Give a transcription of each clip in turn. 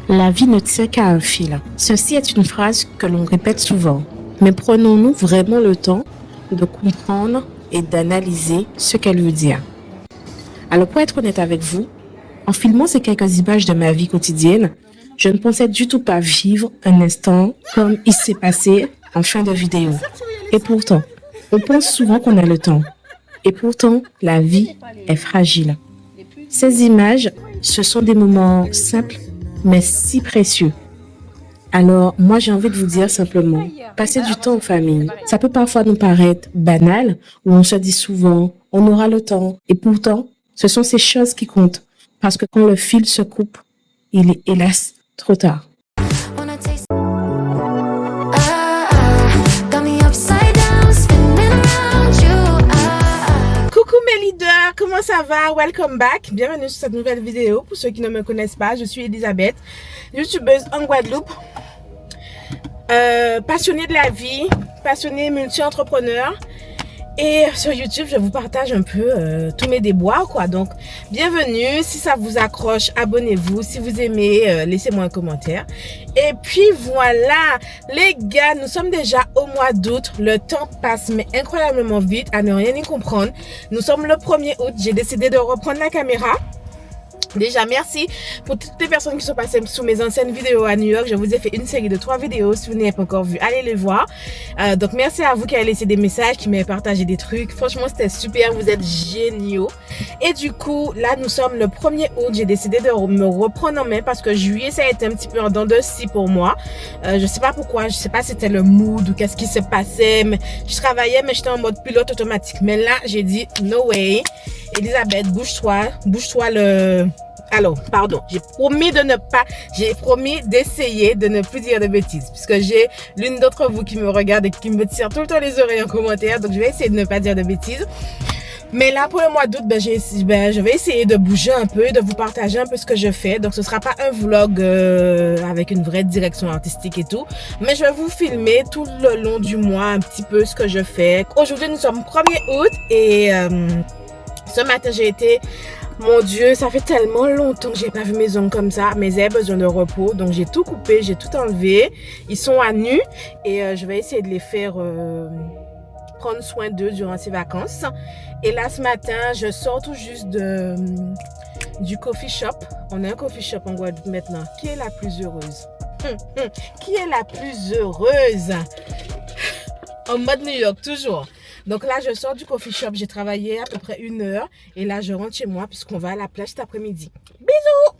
La vie ne tient qu'à un fil. Ceci est une phrase que l'on répète souvent. Mais prenons-nous vraiment le temps de comprendre et d'analyser ce qu'elle veut dire? Alors pour être honnête avec vous, en filmant ces quelques images de ma vie quotidienne, je ne pensais du tout pas vivre un instant comme il s'est passé en fin de vidéo. Et pourtant, on pense souvent qu'on a le temps. Et pourtant, la vie est fragile. Ces images, ce sont des moments simples, mais si précieux. Alors, moi, j'ai envie de vous dire simplement, passer du temps en famille. Ça peut parfois nous paraître banal, où on se dit souvent, on aura le temps. Et pourtant, ce sont ces choses qui comptent. Parce que quand le fil se coupe, il est hélas trop tard. Coucou mes leaders, comment ça va? Welcome back, bienvenue sur cette nouvelle vidéo. Pour ceux qui ne me connaissent pas, je suis Elisabeth, youtubeuse en Guadeloupe, passionnée de la vie, passionnée multi-entrepreneur. Et sur YouTube, je vous partage un peu tous mes déboires, quoi. Donc, bienvenue. Si ça vous accroche, abonnez-vous. Si vous aimez, laissez-moi un commentaire. Et puis, voilà. Les gars, nous sommes déjà au mois d'août. Le temps passe, mais incroyablement vite, à ne rien y comprendre. Nous sommes le 1er août. J'ai décidé de reprendre la caméra. Déjà, merci pour toutes les personnes qui sont passées sous mes anciennes vidéos à New York. Je vous ai fait une série de 3 vidéos. Si vous n'avez pas encore vu, allez les voir. Donc, merci à vous qui avez laissé des messages, qui m'avez partagé des trucs. Franchement, c'était super. Vous êtes géniaux. Et du coup, là, nous sommes le 1er août. J'ai décidé de me reprendre en main parce que juillet, ça a été un petit peu en dents de scie pour moi. Je sais pas pourquoi. Je sais pas si c'était le mood ou qu'est-ce qui se passait. Mais je travaillais, mais j'étais en mode pilote automatique. Mais là, j'ai dit, no way. Elisabeth, bouge-toi. Bouge-toi Alors, pardon, j'ai promis d'essayer de ne plus dire de bêtises, puisque j'ai l'une d'entre vous qui me regarde et qui me tire tout le temps les oreilles en commentaire, donc je vais essayer de ne pas dire de bêtises. Mais là, pour le mois d'août, je vais essayer de bouger un peu, de vous partager un peu ce que je fais. Donc, ce sera pas un vlog avec une vraie direction artistique et tout, mais je vais vous filmer tout le long du mois un petit peu ce que je fais. Aujourd'hui, nous sommes 1er août et ce matin, j'ai été... Mon Dieu, ça fait tellement longtemps que j'ai pas vu mes ongles comme ça. Mais j'ai besoin de repos. Donc, j'ai tout coupé, j'ai tout enlevé. Ils sont à nu. Et je vais essayer de les faire prendre soin d'eux durant ces vacances. Et là, ce matin, je sors tout juste du coffee shop. On a un coffee shop en Guadeloupe maintenant. Qui est la plus heureuse? Qui est la plus heureuse? En mode New York, toujours. Donc là, je sors du coffee shop. J'ai travaillé à peu près 1 heure. Et là, je rentre chez moi puisqu'on va à la plage cet après-midi. Bisous!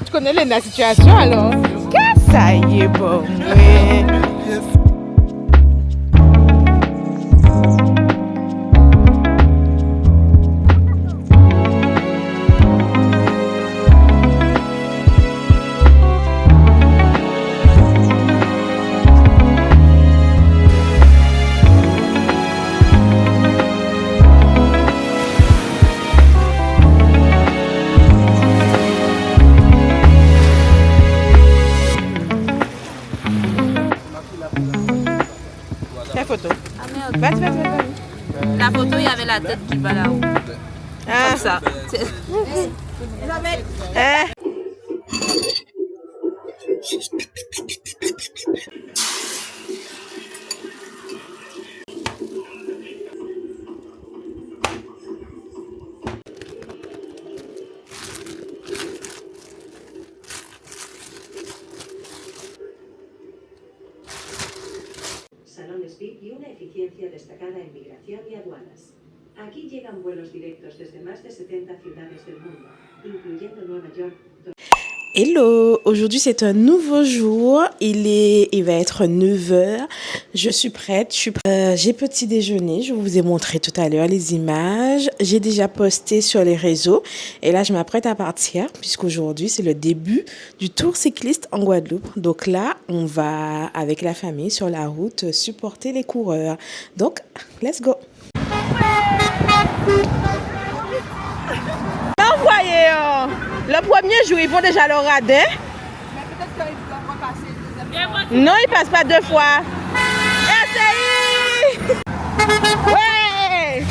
Tu connais la situation alors? Qu'est-ce ça y est, bon, ouais. La photo. Ah merde. Vas-y. La photo, il y avait la tête qui va là-haut. Ah. Comme ça. Salones VIP y una eficiencia destacada en migración y aduanas. Aquí llegan vuelos directos desde más de 70 ciudades del mundo, incluyendo Nueva York. Hello, aujourd'hui c'est un nouveau jour, il va être 9h, je suis prête, j'ai petit déjeuner, je vous ai montré tout à l'heure les images, j'ai déjà posté sur les réseaux et là je m'apprête à partir puisqu'aujourd'hui c'est le début du tour cycliste en Guadeloupe. Donc là on va avec la famille sur la route supporter les coureurs, donc let's go. Envoyez Le premier jour, ils font déjà leur radin. Mais peut-être qu'ils doivent repasser une deuxième fois. Non, ils passent pas 2 fois. Essaye! Ouais!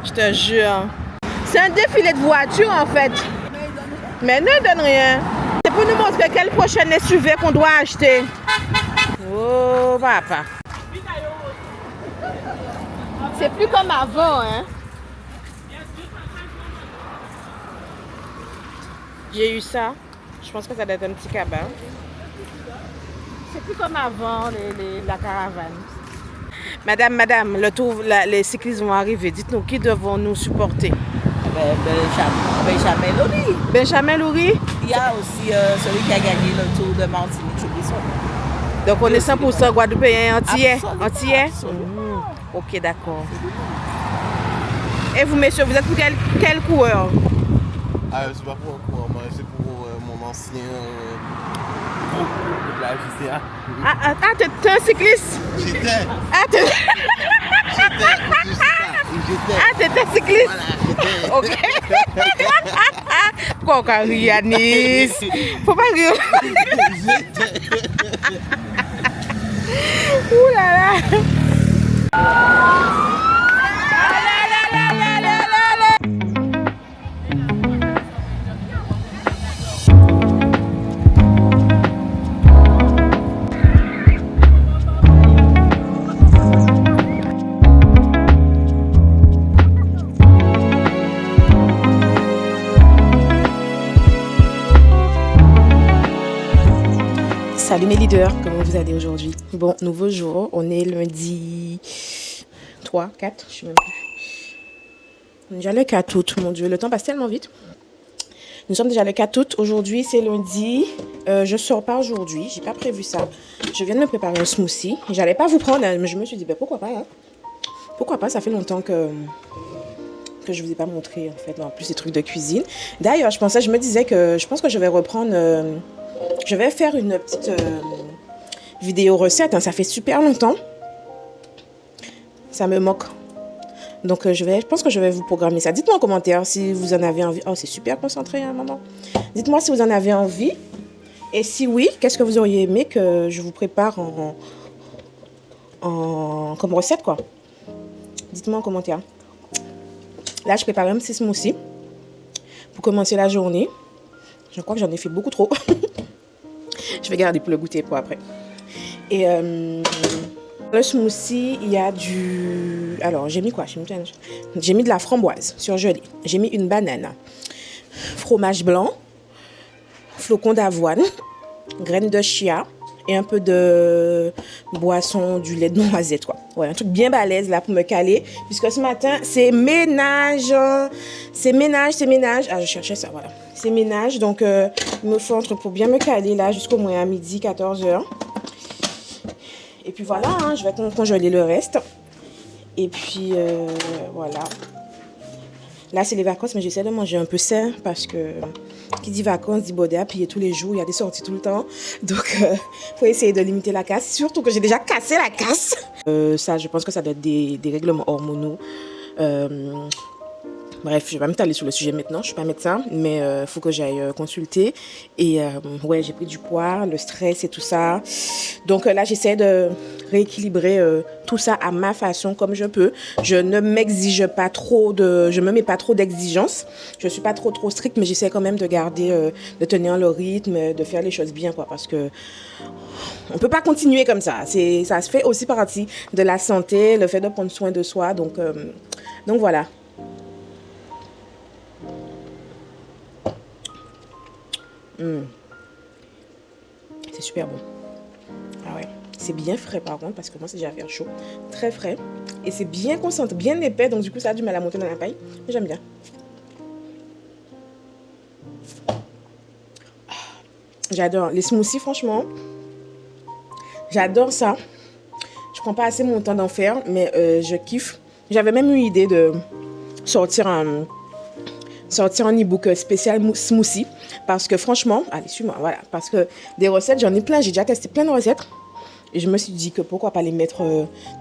Je te jure. C'est un défilé de voitures en fait. Mais ne donne rien. C'est pour nous montrer quel prochain SUV qu'on doit acheter. Oh papa. C'est plus comme avant, hein. J'ai eu ça. Je pense que ça doit être un petit cabin. C'est plus comme avant, la caravane. Madame, les cyclistes vont arriver. Dites-nous, qui devons-nous supporter? Benjamin Loury. Benjamin Loury? Il y a aussi celui qui a gagné le Tour de Martinique, j'oublie son nom. Donc on est 100% Guadeloupéen, antillais? Absolument, Antillais? absolument. Ok, d'accord. Et vous, messieurs, vous êtes pour quel coureur? C'est pas pour un coureur, c'est pour mon ancien groupe de la JCA. T'es un cycliste? J'étais. T'étais cycliste? Voilà, Ok. Pourquoi on rit, Anis? Faut pas rire. Ouh là là. Salut mes leaders, comment vous allez aujourd'hui? Bon, nouveau jour, on est lundi 3, 4, je sais même plus. On est déjà le 4 août, mon Dieu, le temps passe tellement vite. Nous sommes déjà le 4 août, aujourd'hui c'est lundi, je sors pas aujourd'hui, j'ai pas prévu ça. Je viens de me préparer un smoothie, j'allais pas vous prendre, mais je me suis dit, ben pourquoi pas, hein? Pourquoi pas, ça fait longtemps que je vous ai pas montré en fait, en plus des trucs de cuisine. D'ailleurs, je me disais que je pense que je vais reprendre... je vais faire une petite vidéo recette, hein. Ça fait super longtemps. Ça me moque. Donc je pense que je vais vous programmer ça. Dites-moi en commentaire si vous en avez envie. Oh, c'est super concentré, hein, maman. Dites-moi si vous en avez envie. Et si oui, qu'est-ce que vous auriez aimé que je vous prépare comme recette, quoi. Dites-moi en commentaire. Là, je prépare un petit smoothie pour commencer la journée. Je crois que j'en ai fait beaucoup trop. Je vais garder pour le goûter pour après. Et le smoothie, il y a du... Alors, j'ai mis quoi? J'ai mis de la framboise surgelée. J'ai mis une banane. Fromage blanc. Flocons d'avoine. Graines de chia. Et un peu de boisson, du lait de noisette, quoi. Ouais, un truc bien balèze, là, pour me caler. Puisque ce matin, c'est ménage. C'est ménage. Ah, je cherchais ça, voilà. C'est ménage, donc il me faut un truc pour bien me caler là jusqu'au moins à midi, 14h. Et puis voilà, hein, je vais congeler le reste. Et puis voilà. Là, c'est les vacances, mais j'essaie de manger un peu sain parce que qui dit vacances dit bordel à piller tous les jours, il y a des sorties tout le temps. Donc, faut essayer de limiter la casse. Surtout que j'ai déjà cassé la casse. Ça, je pense que ça doit être des règlements hormonaux. Bref, je vais pas m'étaler sur le sujet maintenant, je suis pas médecin, mais il faut que j'aille consulter. Et ouais, j'ai pris du poids, le stress et tout ça. Donc là, j'essaie de rééquilibrer tout ça à ma façon, comme je peux. Je ne m'exige pas trop je me mets pas trop d'exigences. Je suis pas trop stricte, mais j'essaie quand même de garder, de tenir le rythme, de faire les choses bien, quoi, parce que on peut pas continuer comme ça. Ça se fait aussi partie de la santé, le fait de prendre soin de soi. Donc voilà. C'est super bon. Ah ouais, c'est bien frais par contre parce que moi c'est déjà faire chaud, très frais et c'est bien concentré, bien épais, donc du coup ça a du mal à monter dans la paille, mais j'aime bien. J'adore les smoothies, franchement, j'adore ça. Je prends pas assez mon temps d'en faire, mais je kiffe. J'avais même eu l'idée de sortir un e-book spécial smoothie parce que franchement, allez, suis-moi, voilà, parce que des recettes, j'en ai plein, j'ai déjà testé plein de recettes, Et je me suis dit que pourquoi pas les mettre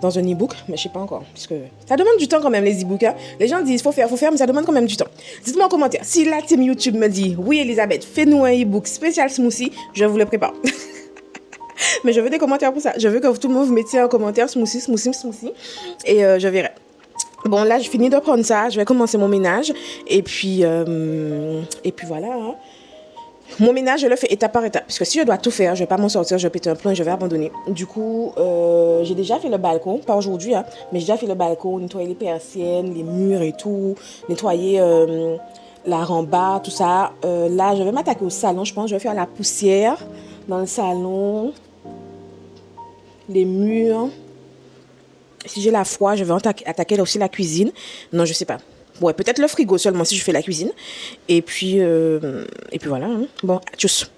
dans un e-book, mais je sais pas encore. Parce que ça demande du temps quand même, les e-books. Hein. Les gens disent faut faire, mais ça demande quand même du temps. Dites-moi en commentaire. Si la team YouTube me dit oui, Elisabeth, fais-nous un e-book spécial smoothie, je vous le prépare. Mais je veux des commentaires pour ça. Je veux que tout le monde vous mettiez en commentaire smoothie. Et je verrai. Bon, là, je finis de prendre ça. Je vais commencer mon ménage. Et puis voilà. Hein. Mon ménage, je le fais étape par étape. Parce que si je dois tout faire, je ne vais pas m'en sortir. Je vais péter un plomb et je vais abandonner. Du coup, j'ai déjà fait le balcon. Pas aujourd'hui, hein, mais j'ai déjà fait le balcon. Nettoyer les persiennes, les murs et tout. Nettoyer la rambarde, tout ça. Là, je vais m'attaquer au salon. Je pense je vais faire la poussière dans le salon. Les murs. Si j'ai la foi, je vais attaquer aussi la cuisine. Non, je sais pas. Ouais, peut-être le frigo seulement si je fais la cuisine. Et puis voilà. Hein. Bon, tchuss.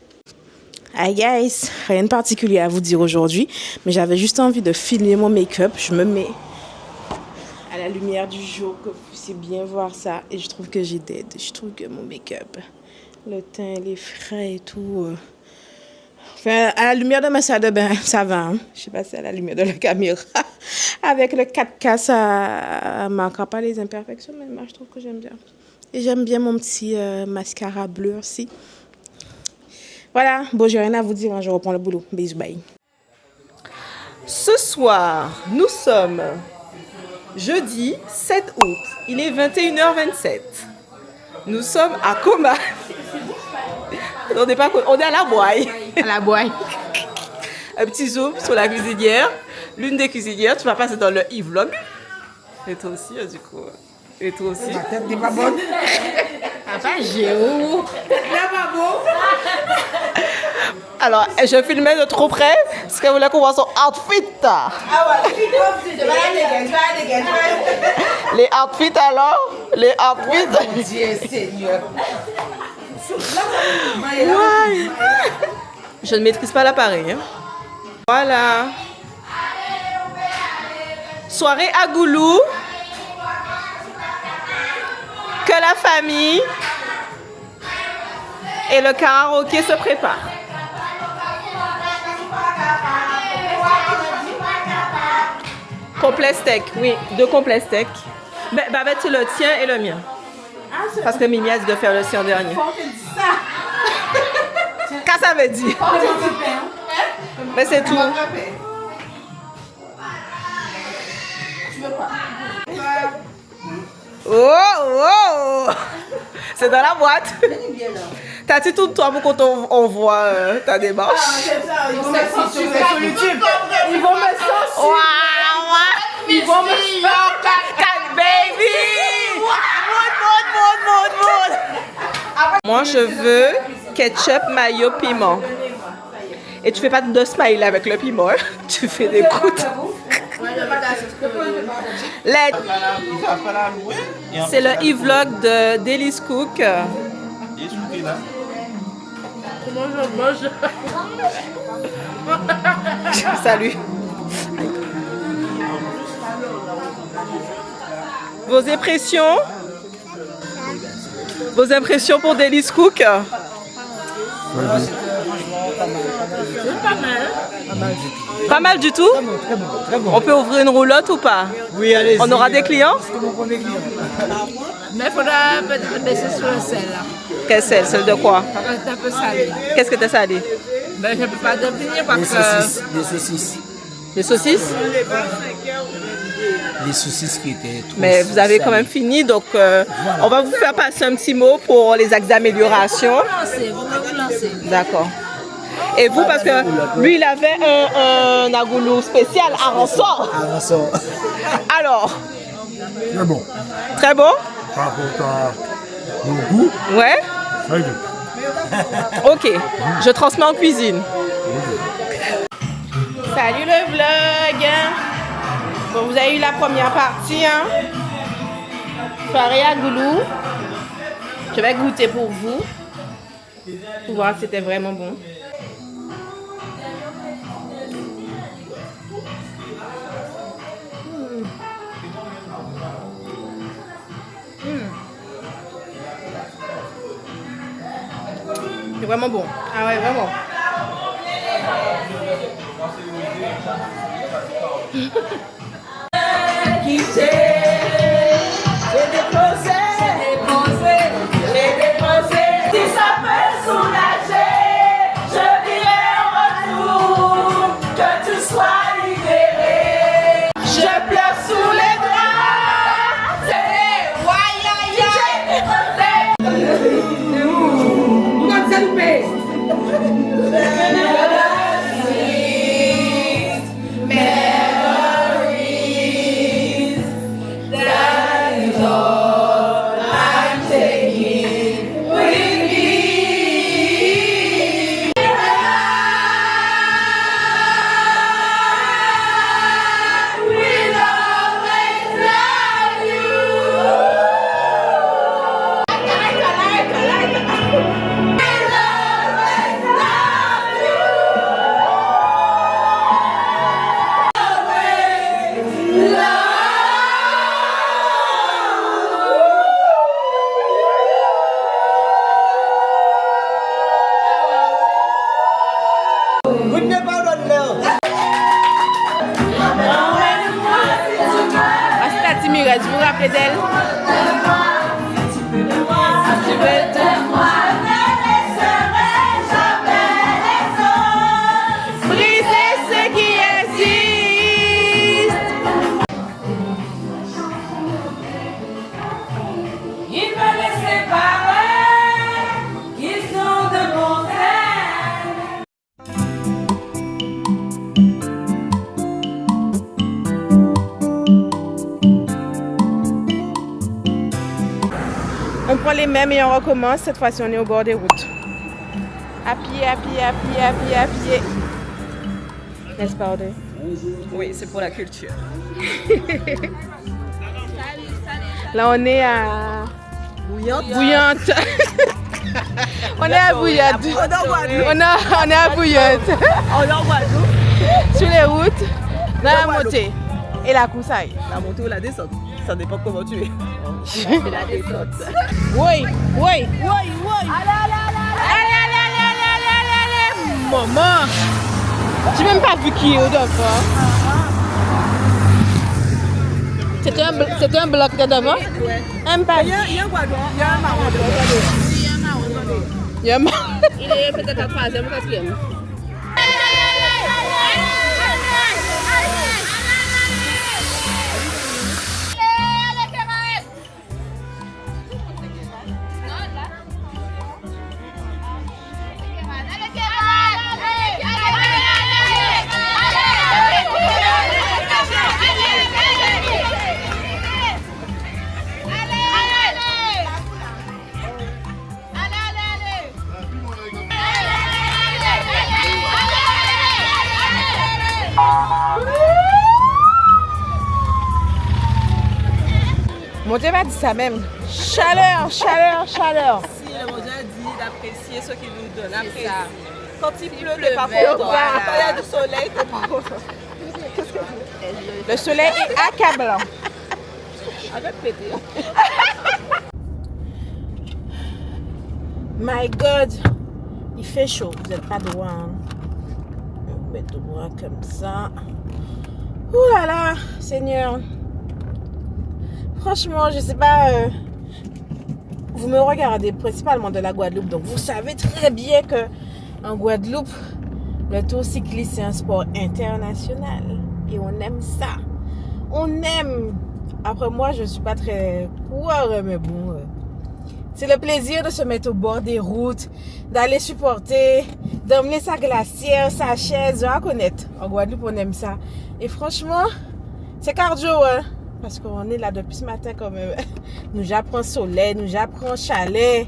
Hi guys, rien de particulier à vous dire aujourd'hui, mais j'avais juste envie de filmer mon make-up. Je me mets à la lumière du jour, que vous puissiez bien voir ça. Et je trouve que j'ai d'aide. Je trouve que mon make-up, le teint, les frais et tout... Enfin, à la lumière de ma salle de bain, ça va. Hein? Je sais pas si à la lumière de la caméra. Avec le 4K, ça ne marquera pas les imperfections, mais moi, je trouve que j'aime bien. Et j'aime bien mon petit mascara bleu aussi. Voilà. Bon, j'ai rien à vous dire. Hein? Je reprends le boulot. Bisous, bye. Ce soir, nous sommes jeudi 7 août. Il est 21h27. Nous sommes à Coma. On est à la Boye. À la Boye. Un petit zoom sur la cuisinière. L'une des cuisinières, tu vas passer dans le e-vlog. Et toi aussi, du coup. Et toi aussi. Ma tête n'est pas bonne. Papa, Géo. N'est pas bon. Alors, je filmais de trop près. Parce qu'elle voulait qu'on voit son outfit. Ah ouais, je vais dégager. Les outfits alors. Les outfits. Mon Dieu, Seigneur. Ouais. Je ne maîtrise pas l'appareil. Hein. Voilà. Soirée à Goulou. Que la famille et le karaoké se préparent. Complet steak, oui, 2 complets steak. Babette, c'est le tien et le mien. Parce que Mimi a dit de faire le sien dernier. Qu'est-ce que ça veut dire? Mais c'est tout. Oh! C'est dans la boîte. T'as-tu tout toi pour qu'on voit ta démarche? Ils vont me censurer sur YouTube. Ils vont me censurer. Ils vont me censurer. Baby! Mood. Moi, je veux ketchup, mayo, piment. Et tu fais pas de smile avec le piment. Hein? Tu fais des croûtes. C'est le e-vlog de Delice Cook. Comment je mange? Salut. Vos impressions? Vos impressions pour Delice Cook? Pas mal du tout. Très bon. On peut ouvrir une roulotte ou pas? Oui, allez. On aura des clients? Mais il faudra peut-être baisser sur le sel. Quel sel? Sel de quoi? C'est un peu salé. Qu'est-ce que t'as salé? Ben, je ne peux pas définir parce que... Des saucisses. Les saucisses? Les saucisses qui étaient trop Mais vous avez quand salées. même fini, donc on va vous faire passer un petit mot pour les axes d'amélioration. Vous me relancez. D'accord. Et vous, parce que lui, il avait un agoulou spécial à ressort. Ah, ça. Alors, Très bon. très bon? Par rapport à mon goût, Ouais? très bien. Ok, je transmets en cuisine. Salut le vlog. Bon, vous avez eu la première partie, hein? Soirée à Goulou. Je vais goûter pour vous. Pour voir si c'était vraiment bon. C'est vraiment bon. Ah ouais, vraiment. Vous vous rappelez d'elle? Briser ce qui existe. Il me les séparer, qu'ils sont de mon On prend les mêmes et on recommence. Cette fois-ci, on est au bord des routes. À pied, à pied, à pied, à pied, à pied. N'est-ce pas, Audrey? Oui, c'est pour la culture. Là, on est à Bouillante. Bouillante. On est à Bouillante. On est à Bouillante. On est en Guadeloupe. Sur les routes, dans la montée et la coursaille. La montée ou la descente. Ça dépend comment tu es. C'est la descente. Oui, oui. Oui, oui. Allez. Maman. J'ai même pas vu qui est au devant. C'était un bloc de devant? Même pas. Il y a un Guadeloupe. Il y a un marron devant. Il y a un marron. Il est peut-être en troisième ou quatrième. Mon Dieu m'a dit ça même. Chaleur, chaleur, chaleur. Si le Dieu dit d'apprécier ce qu'il nous donne, C'est ça. Quand il pleut, t'es pas content. Quand il y a du soleil, t'es pas content. Le soleil est accablant. Arrête de péter. My God, il fait chaud. Vous n'êtes pas droit. Hein? On va mettre droit comme ça. Ouh là là, Seigneur. Franchement, je sais pas. Vous me regardez principalement de la Guadeloupe, donc vous savez très bien que en Guadeloupe, le tour cycliste c'est un sport international et on aime ça. On aime. Après moi, je suis pas très coureur, mais bon. C'est le plaisir de se mettre au bord des routes, d'aller supporter, d'emmener sa glacière, sa chaise, à connaître. En Guadeloupe, on aime ça. Et franchement, c'est cardio, hein. Parce qu'on est là depuis ce matin quand même. Nous j'apprends soleil, nous j'apprends chalet.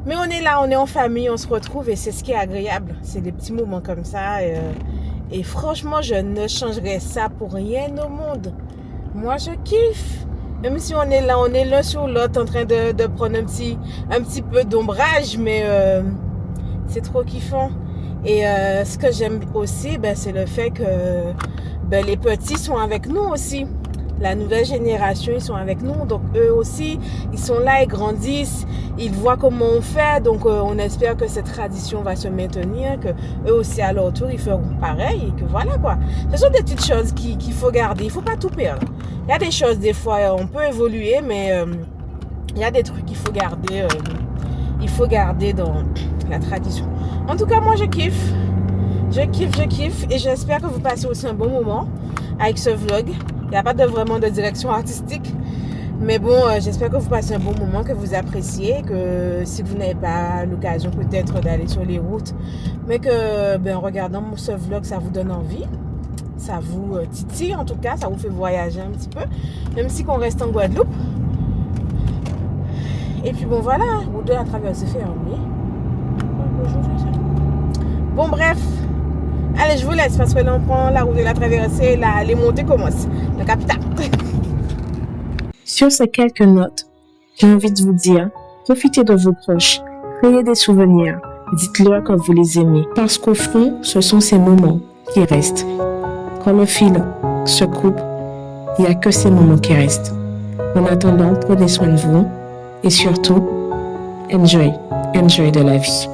Mais on est là, on est en famille, on se retrouve et c'est ce qui est agréable. C'est des petits moments comme ça. Et franchement, je ne changerais ça pour rien au monde. Moi, je kiffe. Même si on est là, on est l'un sur l'autre en train de prendre un petit peu d'ombrage. Mais c'est trop kiffant. Et ce que j'aime aussi, c'est le fait que les petits sont avec nous aussi. La nouvelle génération, ils sont avec nous. Donc, eux aussi, ils sont là, ils grandissent. ils voient comment on fait, donc on espère que cette tradition va se maintenir, que eux aussi à leur tour ils feront pareil et que voilà quoi. Ce sont des petites choses qu'il faut garder, il faut pas tout perdre. Il y a des choses des fois on peut évoluer, mais il y a des trucs qu'il faut garder dans la tradition. En tout cas moi je kiffe et j'espère que vous passez aussi un bon moment avec ce vlog. Il n'y a pas vraiment de direction artistique. Mais bon, j'espère que vous passez un bon moment, que vous appréciez, que si vous n'avez pas l'occasion peut-être d'aller sur les routes, mais que en regardant ce vlog, ça vous donne envie, ça vous titille en tout cas, ça vous fait voyager un petit peu, même si qu'on reste en Guadeloupe. Et puis bon voilà, route de la traversée fermée. Bon bref, allez je vous laisse parce que là on prend la route de la traversée, là les montées commencent, la capitale. Sur ces quelques notes, j'ai envie de vous dire, profitez de vos proches, créez des souvenirs, dites-leur que vous les aimez. Parce qu'au fond, ce sont ces moments qui restent. Quand le fil se coupe, il n'y a que ces moments qui restent. En attendant, prenez soin de vous et surtout, enjoy de la vie.